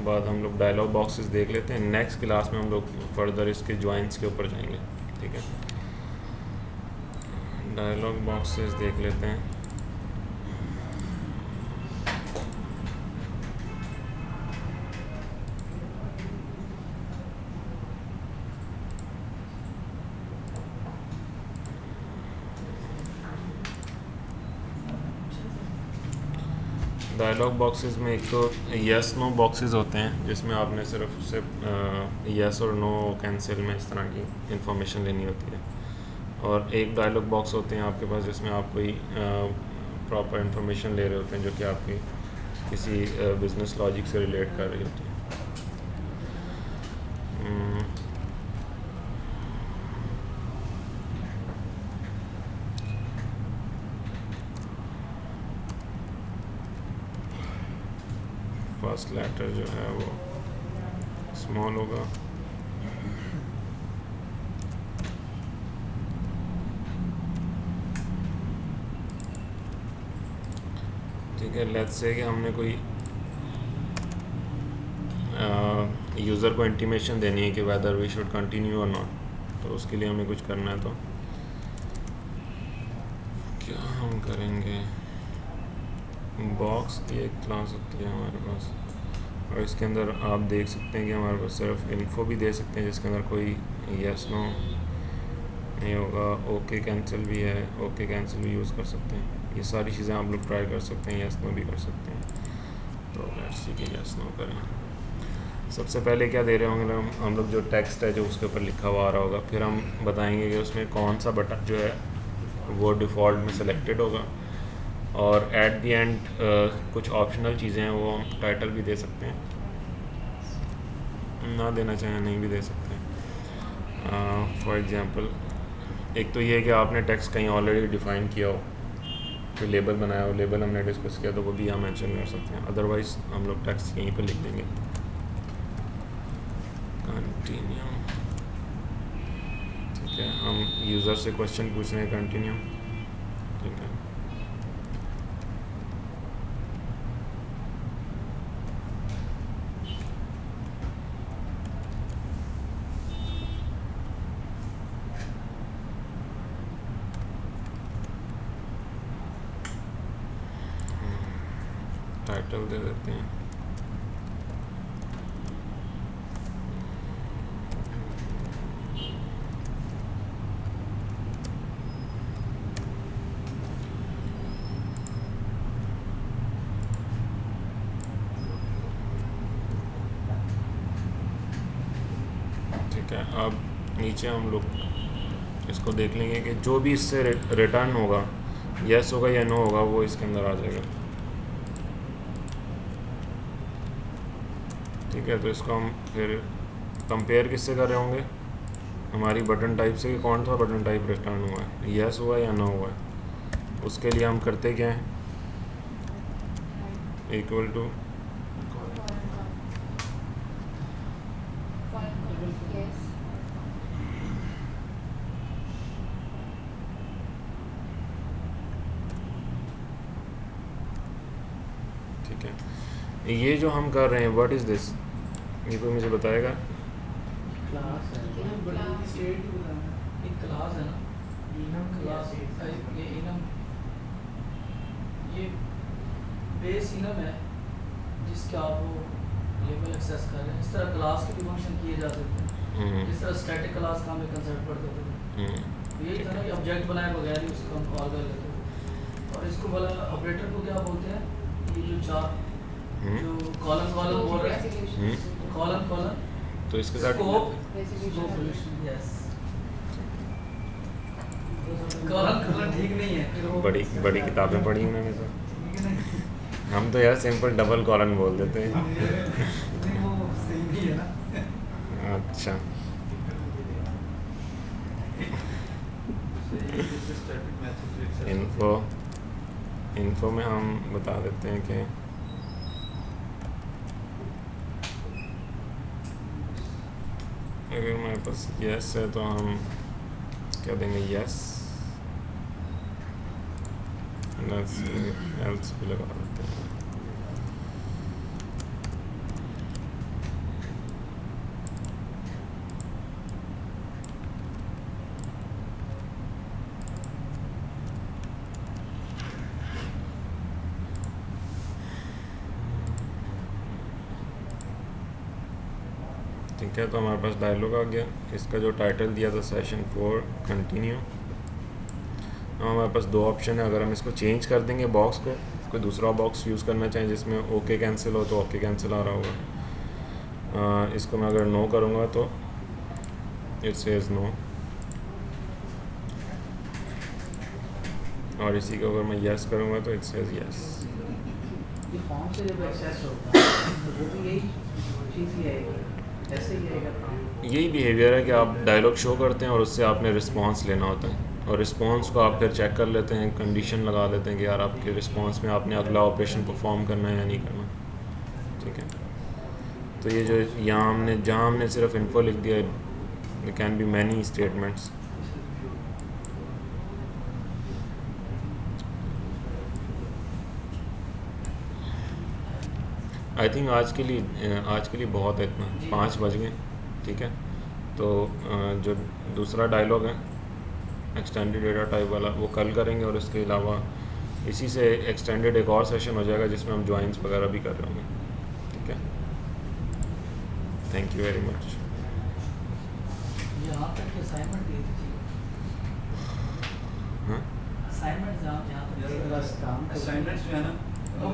बाद हम लोग डायलॉग बॉक्सेस देख लेते हैं। नेक्स्ट क्लास में हम लोग फर्दर इसके जॉइंट्स के ऊपर जाएंगे, ठीक है। डायलॉग बॉक्सेस देख लेते हैं। डायलॉग बॉक्सेस में एक तो यस नो बॉक्सेस होते हैं जिसमें आपने सिर्फ यस और नो कैंसिल में इस तरह की इंफॉर्मेशन लेनी होती है, और एक डायलॉग बॉक्स होते हैं आपके पास जिसमें आप कोई प्रॉपर इंफॉर्मेशन ले रहे होते हैं जो कि आपकी किसी बिजनेस लॉजिक से रिलेट कर रही होती है। फर्स्ट लेटर जो है वो स्मॉल होगा, ठीक है। लेट्स से कि हमने कोई यूज़र को इंटीमेशन देनी है कि वेदर वी शुड कंटिन्यू और नॉट, तो उसके लिए हमें कुछ करना है। तो क्या हम करेंगे, बॉक्स की एक क्लास होती है हमारे पास, और इसके अंदर आप देख सकते हैं कि हमारे पास सिर्फ इन्फो भी दे सकते हैं जिसके अंदर कोई यस नो नहीं होगा। ओके कैंसिल भी है, ओके कैंसिल भी यूज़ कर सकते हैं। ये सारी चीज़ें आप लोग ट्राई कर सकते हैं, यस नो भी कर सकते हैं। तो लेट्स सी कि यस नो करें। सबसे पहले क्या दे रहे होंगे हम लोग, जो टेक्स्ट है जो उसके ऊपर लिखा हुआ आ रहा होगा, फिर हम बताएंगे कि उसमें कौन सा बटन जो है वो डिफ़ॉल्ट में सेलेक्टेड होगा, और एट द एंड कुछ ऑप्शनल चीज़ें हैं वो हम टाइटल भी दे सकते हैं, ना देना चाहें नहीं भी दे सकते हैं। फॉर एग्ज़ाम्पल एक तो ये है कि आपने टेक्स्ट कहीं ऑलरेडी डिफ़ाइन किया हो, फिर लेबल बनाया हो, लेबल हमने डिस्कस किया तो वो भी हम मेंशन कर सकते हैं, अदरवाइज़ हम लोग टेक्स्ट यहीं पर लिख देंगे। कंटिन्यू ठीक है, हम यूज़र से क्वेश्चन पूछ रहे हैं, कंटिन्यू। ठीक है, टाइटल दे देते हैं। ठीक है, अब नीचे हम लोग इसको देख लेंगे कि जो भी इससे रिटर्न होगा, यस होगा या नो होगा, वो इसके अंदर आ जाएगा। ठीक है, तो इसको हम फिर कंपेयर किससे कर रहे होंगे, हमारी बटन टाइप से कि कौन सा बटन टाइप रिटर्न हुआ है, यस हुआ है या नो हुआ है। उसके लिए हम करते क्या हैं, इक्वल टू Yes. ठीक है, ये जो हम कर रहे हैं, व्हाट इज़ दिस, ये कोई मुझे बताएगा? क्लास है बड़ी स्टेट ही बताना एक क्लास है ना, इनम क्लास ये इनम, ये बेस इनम है जिसके आप वो लेवल एक्सेस कर रहे हैं। इस तरह क्लास के भी फंक्शन किए जा सकते हैं, जिस तरह स्टैटिक क्लास का हमें कंसेप्ट पढ़ते थे। यही था ना कि ऑब्जेक्ट बनाए बगैर ही उसको हम कॉल कर लेते हैं। और इसको बोला ऑपरेटर को क्या बोलते हैं, ये जो चार जो कॉलम बोल रहे हैं, कॉलम तो इसके साथ स्कोप Resolution. यस, कॉलम ठीक नहीं है फिर वो बड़ी बड़ी किताबें पढ़ी उन्होंने तो, ठीक है ना, हम तो यार सिंपल डबल कॉलन बोल देते हैं। नहीं वो सही नहीं है ना। अच्छा, इन्फो में हम बता देते हैं कि अगर हमारे पास यस है तो हम क्या देंगे, यस, एल्स भी लगा देते हैं। ठीक है, तो हमारे पास डायलॉग आ गया। इसका जो टाइटल दिया था सेशन 4 कंटिन्यू। अब हमारे पास दो ऑप्शन है, अगर हम इसको चेंज कर देंगे बॉक्स को, कोई दूसरा बॉक्स यूज़ करना चाहें जिसमें ओके कैंसिल हो तो ओके कैंसिल आ रहा होगा। इसको मैं अगर नो करूँगा तो इट सेज नो, और इसी को अगर मैं यस करूँगा तो इट सेज यस। ये फॉर्म से जब एक्सेस होता है तो वो भी यही चीज़ ही आएगी, ऐसे ही आएगा काम। यही बिहेवियर है कि आप डायलॉग शो करते हैं और उससे आपने रिस्पांस लेना होता है, और रिस्पांस को आप फिर चेक कर लेते हैं, कंडीशन लगा लेते हैं कि यार आपके रिस्पांस में आपने अगला ऑपरेशन परफॉर्म करना है या नहीं करना। ठीक है, तो ये जो यहाँ जहाँ हमने सिर्फ इन्फो लिख दिया, there can be many statements. I think आज के लिए बहुत है, इतना 5 बज गए। ठीक है, तो जो दूसरा डायलॉग है एक्सटेंडेड डेटा टाइप वाला वो कल करेंगे, और इसके अलावा इसी से एक्सटेंडेड एक और सेशन हो जाएगा जिसमें हम ज्वाइंस वगैरह भी कर रहे होंगे। ठीक है, थैंक यू वेरी मच। यहाँ तक की असाइनमेंट दे दीजिए, हाँ, असाइनमेंट जहाँ तक बस काम असाइनमेंट्स जो है ना